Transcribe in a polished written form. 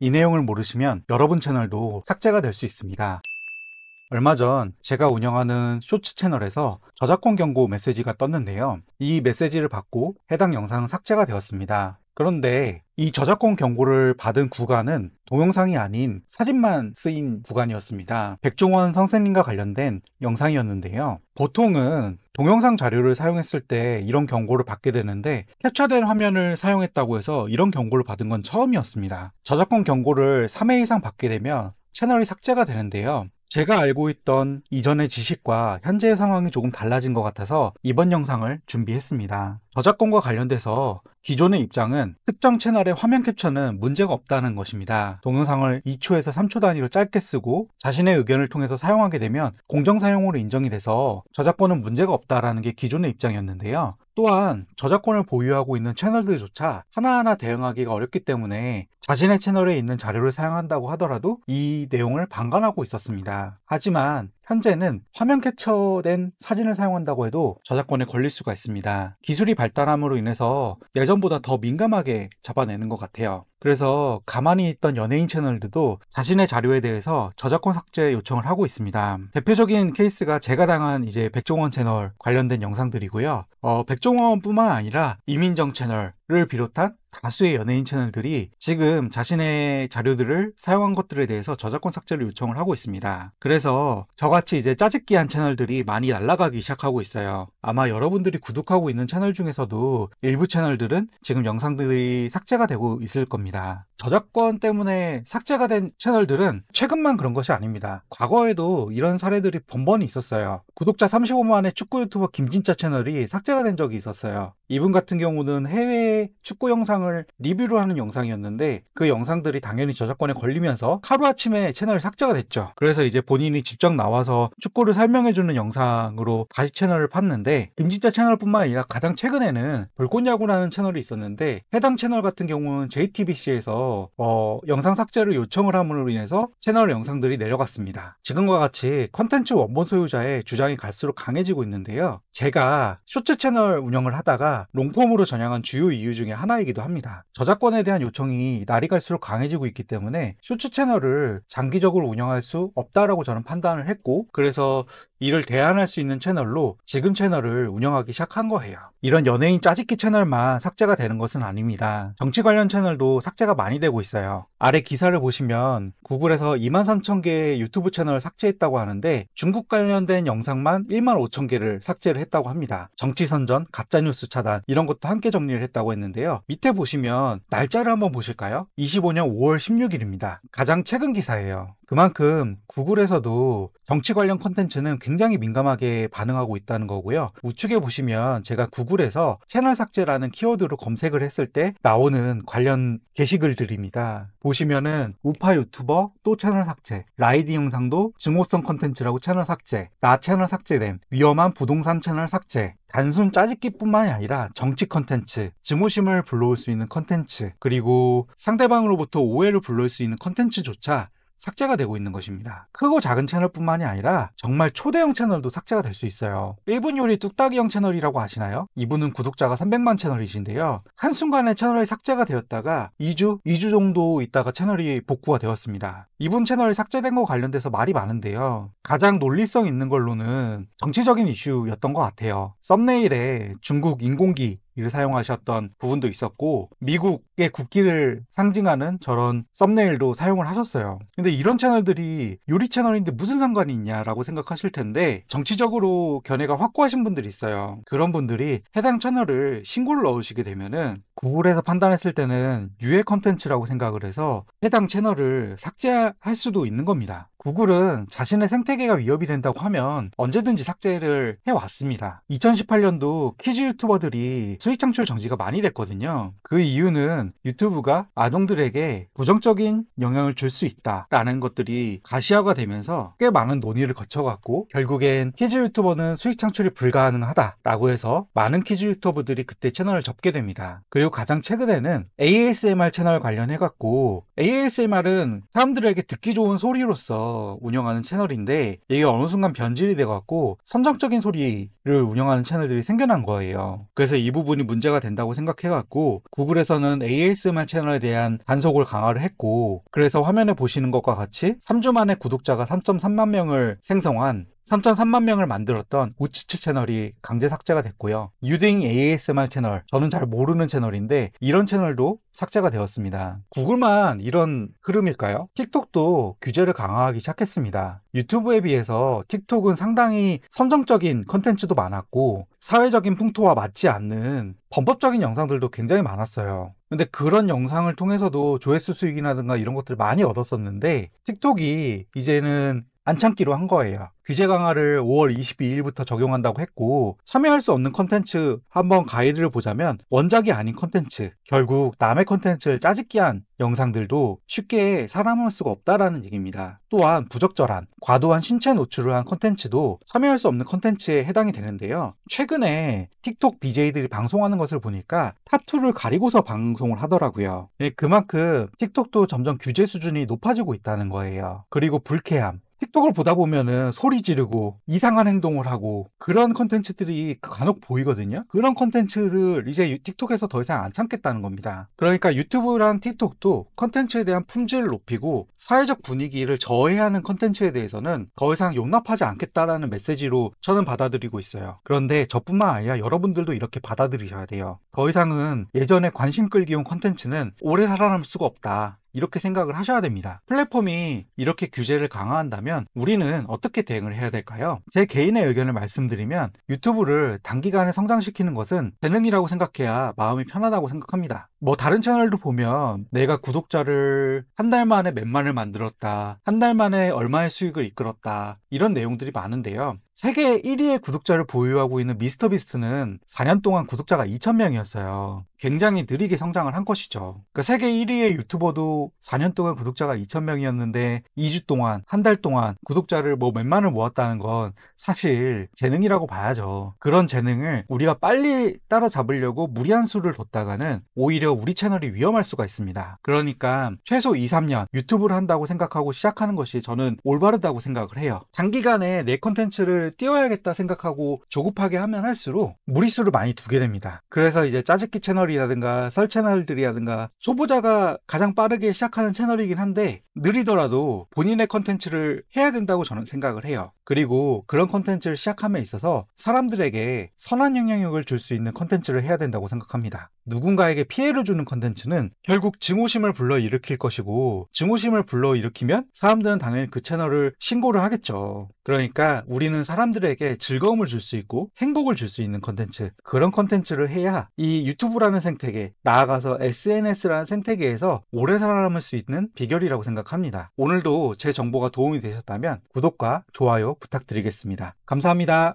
이 내용을 모르시면 여러분 채널도 삭제가 될 수 있습니다. 얼마 전 제가 운영하는 쇼츠 채널에서 저작권 경고 메시지가 떴는데요. 이 메시지를 받고 해당 영상은 삭제가 되었습니다. 그런데 이 저작권 경고를 받은 구간은 동영상이 아닌 사진만 쓰인 구간이었습니다. 백종원 선생님과 관련된 영상이었는데요. 보통은 동영상 자료를 사용했을 때 이런 경고를 받게 되는데 캡처된 화면을 사용했다고 해서 이런 경고를 받은 건 처음이었습니다. 저작권 경고를 3회 이상 받게 되면 채널이 삭제가 되는데요. 제가 알고 있던 이전의 지식과 현재의 상황이 조금 달라진 것 같아서 이번 영상을 준비했습니다. 저작권과 관련돼서 기존의 입장은 특정 채널의 화면 캡처는 문제가 없다는 것입니다. 동영상을 2초에서 3초 단위로 짧게 쓰고 자신의 의견을 통해서 사용하게 되면 공정사용으로 인정이 돼서 저작권은 문제가 없다라는 게 기존의 입장이었는데요. 또한 저작권을 보유하고 있는 채널들조차 하나하나 대응하기가 어렵기 때문에 자신의 채널에 있는 자료를 사용한다고 하더라도 이 내용을 방관하고 있었습니다. 하지만 현재는 화면 캡처된 사진을 사용한다고 해도 저작권에 걸릴 수가 있습니다. 기술이 발달함으로 인해서 예전보다 더 민감하게 잡아내는 것 같아요. 그래서 가만히 있던 연예인 채널들도 자신의 자료에 대해서 저작권 삭제 요청을 하고 있습니다. 대표적인 케이스가 제가 당한 이제 백종원 채널 관련된 영상들이고요. 백종원뿐만 아니라 이민정 채널을 비롯한 다수의 연예인 채널들이 지금 자신의 자료들을 사용한 것들에 대해서 저작권 삭제를 요청을 하고 있습니다. 그래서 저같이 이제 짜집기한 채널들이 많이 날아가기 시작하고 있어요. 아마 여러분들이 구독하고 있는 채널 중에서도 일부 채널들은 지금 영상들이 삭제가 되고 있을 겁니다. 저작권 때문에 삭제가 된 채널들은 최근만 그런 것이 아닙니다. 과거에도 이런 사례들이 번번이 있었어요. 구독자 35만의 축구 유튜버 김진짜 채널이 삭제가 된 적이 있었어요. 이분 같은 경우는 해외 축구 영상을 리뷰를 하는 영상이었는데 그 영상들이 당연히 저작권에 걸리면서 하루아침에 채널이 삭제가 됐죠. 그래서 이제 본인이 직접 나와서 축구를 설명해주는 영상으로 다시 채널을 팠는데, 김진짜 채널뿐만 아니라 가장 최근에는 불꽃야구라는 채널이 있었는데 해당 채널 같은 경우는 JTBC에서 영상 삭제를 요청을 함으로 인해서 채널 영상들이 내려갔습니다. 지금과 같이 컨텐츠 원본 소유자의 주장이 갈수록 강해지고 있는데요. 제가 쇼츠 채널 운영을 하다가 롱폼으로 전향한 주요 이유 중에 하나이기도 합니다. 저작권에 대한 요청이 날이 갈수록 강해지고 있기 때문에 쇼츠 채널을 장기적으로 운영할 수 없다라고 저는 판단을 했고, 그래서 이를 대안할 수 있는 채널로 지금 채널을 운영하기 시작한 거예요. 이런 연예인 짜집기 채널만 삭제가 되는 것은 아닙니다. 정치 관련 채널도 삭제가 많이 되고 있어요. 아래 기사를 보시면 구글에서 23,000개의 유튜브 채널을 삭제했다고 하는데 중국 관련된 영상만 15,000개를 삭제를 했다고 합니다. 정치선전, 가짜뉴스 차단 이런 것도 함께 정리를 했다고 했는데요. 밑에 보시면 날짜를 한번 보실까요? 25년 5월 16일입니다. 가장 최근 기사예요. 그만큼 구글에서도 정치 관련 콘텐츠는 굉장히 민감하게 반응하고 있다는 거고요. 우측에 보시면 제가 구글에서 채널 삭제라는 키워드로 검색을 했을 때 나오는 관련 게시글들입니다. 보시면은 우파 유튜버 또 채널 삭제, 라이디 영상도 증오성 콘텐츠라고 채널 삭제, 나 채널 삭제됨, 위험한 부동산 채널 삭제, 단순 짜집기뿐만이 아니라 정치 콘텐츠, 증오심을 불러올 수 있는 콘텐츠, 그리고 상대방으로부터 오해를 불러올 수 있는 콘텐츠조차 삭제가 되고 있는 것입니다. 크고 작은 채널뿐만이 아니라 정말 초대형 채널도 삭제가 될 수 있어요. 1분 요리 뚝딱이형 채널이라고 아시나요? 이분은 구독자가 300만 채널이신데요. 한순간에 채널이 삭제가 되었다가 2주 정도 있다가 채널이 복구가 되었습니다. 이분 채널이 삭제된 거 관련돼서 말이 많은데요. 가장 논리성 있는 걸로는 정치적인 이슈였던 것 같아요. 썸네일에 중국 인공기 를 사용하셨던 부분도 있었고, 미국의 국기를 상징하는 저런 썸네일도 사용을 하셨어요. 근데 이런 채널들이 요리 채널인데 무슨 상관이 있냐라고 생각하실 텐데, 정치적으로 견해가 확고하신 분들이 있어요. 그런 분들이 해당 채널을 신고를 넣으시게 되면은 구글에서 판단했을 때는 유해 컨텐츠라고 생각을 해서 해당 채널을 삭제할 수도 있는 겁니다. 구글은 자신의 생태계가 위협이 된다고 하면 언제든지 삭제를 해왔습니다. 2018년도 키즈 유튜버들이 수익 창출 정지가 많이 됐거든요. 그 이유는 유튜브가 아동들에게 부정적인 영향을 줄 수 있다라는 것들이 가시화가 되면서 꽤 많은 논의를 거쳐갔고, 결국엔 키즈 유튜버는 수익 창출이 불가능하다라고 해서 많은 키즈 유튜버들이 그때 채널을 접게 됩니다. 그리고 가장 최근에는 ASMR 채널 관련해갖고, ASMR은 사람들에게 듣기 좋은 소리로서 해서 운영하는 채널인데 이게 어느 순간 변질이 돼갖고 선정적인 소리를 운영하는 채널들이 생겨난 거예요. 그래서 이 부분이 문제가 된다고 생각해갖고 구글에서는 ASMR 채널에 대한 단속을 강화를 했고, 그래서 화면에 보시는 것과 같이 3주 만에 구독자가 3.3만 명을 생성한 3.3만 명을 만들었던 우츠츠 채널이 강제 삭제가 됐고요. 유딩 ASMR 채널, 저는 잘 모르는 채널인데 이런 채널도 삭제가 되었습니다. 구글만 이런 흐름일까요? 틱톡도 규제를 강화하기 시작했습니다. 유튜브에 비해서 틱톡은 상당히 선정적인 컨텐츠도 많았고 사회적인 풍토와 맞지 않는 범법적인 영상들도 굉장히 많았어요. 근데 그런 영상을 통해서도 조회수 수익이라든가 이런 것들을 많이 얻었었는데 틱톡이 이제는 안 참기로 한 거예요. 규제 강화를 5월 22일부터 적용한다고 했고, 참여할 수 없는 컨텐츠 한번 가이드를 보자면 원작이 아닌 컨텐츠, 결국 남의 컨텐츠를 짜집기 한 영상들도 쉽게 살아남을 수가 없다라는 얘기입니다. 또한 부적절한, 과도한 신체 노출을 한 컨텐츠도 참여할 수 없는 컨텐츠에 해당이 되는데요. 최근에 틱톡 BJ들이 방송하는 것을 보니까 타투를 가리고서 방송을 하더라고요. 그만큼 틱톡도 점점 규제 수준이 높아지고 있다는 거예요. 그리고 불쾌함, 틱톡을 보다 보면은 소리 지르고 이상한 행동을 하고 그런 컨텐츠들이 간혹 보이거든요. 그런 컨텐츠들 이제 틱톡에서 더 이상 안 참겠다는 겁니다. 그러니까 유튜브랑 틱톡도 컨텐츠에 대한 품질을 높이고 사회적 분위기를 저해하는 컨텐츠에 대해서는 더 이상 용납하지 않겠다라는 메시지로 저는 받아들이고 있어요. 그런데 저뿐만 아니라 여러분들도 이렇게 받아들이셔야 돼요. 더 이상은 예전에 관심 끌기 온 컨텐츠는 오래 살아남을 수가 없다, 이렇게 생각을 하셔야 됩니다. 플랫폼이 이렇게 규제를 강화한다면 우리는 어떻게 대응을 해야 될까요? 제 개인의 의견을 말씀드리면 유튜브를 단기간에 성장시키는 것은 재능이라고 생각해야 마음이 편하다고 생각합니다. 뭐 다른 채널도 보면 내가 구독자를 한 달 만에 몇만을 만들었다, 한 달 만에 얼마의 수익을 이끌었다, 이런 내용들이 많은데요. 세계 1위의 구독자를 보유하고 있는 미스터비스트는 4년 동안 구독자가 2,000명이었어요. 굉장히 느리게 성장을 한 것이죠. 그러니까 세계 1위의 유튜버도 4년 동안 구독자가 2,000명이었는데 2주 동안, 한 달 동안 구독자를 뭐 몇만을 모았다는 건 사실 재능이라고 봐야죠. 그런 재능을 우리가 빨리 따라잡으려고 무리한 수를 뒀다가는 오히려 우리 채널이 위험할 수가 있습니다. 그러니까 최소 2, 3년 유튜브를 한다고 생각하고 시작하는 것이 저는 올바르다고 생각을 해요. 단기간에 내 컨텐츠를 띄워야겠다 생각하고 조급하게 하면 할수록 무리수를 많이 두게 됩니다. 그래서 이제 짜집기 채널이라든가 썰 채널들이라든가 초보자가 가장 빠르게 시작하는 채널이긴 한데 느리더라도 본인의 컨텐츠를 해야 된다고 저는 생각을 해요. 그리고 그런 컨텐츠를 시작함에 있어서 사람들에게 선한 영향력을 줄 수 있는 컨텐츠를 해야 된다고 생각합니다. 누군가에게 피해를 주는 컨텐츠는 결국 증오심을 불러일으킬 것이고, 증오심을 불러일으키면 사람들은 당연히 그 채널을 신고를 하겠죠. 그러니까 우리는 사람들에게 즐거움을 줄 수 있고 행복을 줄 수 있는 컨텐츠, 그런 컨텐츠를 해야 이 유튜브라는 생태계, 나아가서 SNS라는 생태계에서 오래 살아남을 수 있는 비결이라고 생각합니다. 오늘도 제 정보가 도움이 되셨다면 구독과 좋아요 부탁드리겠습니다. 감사합니다.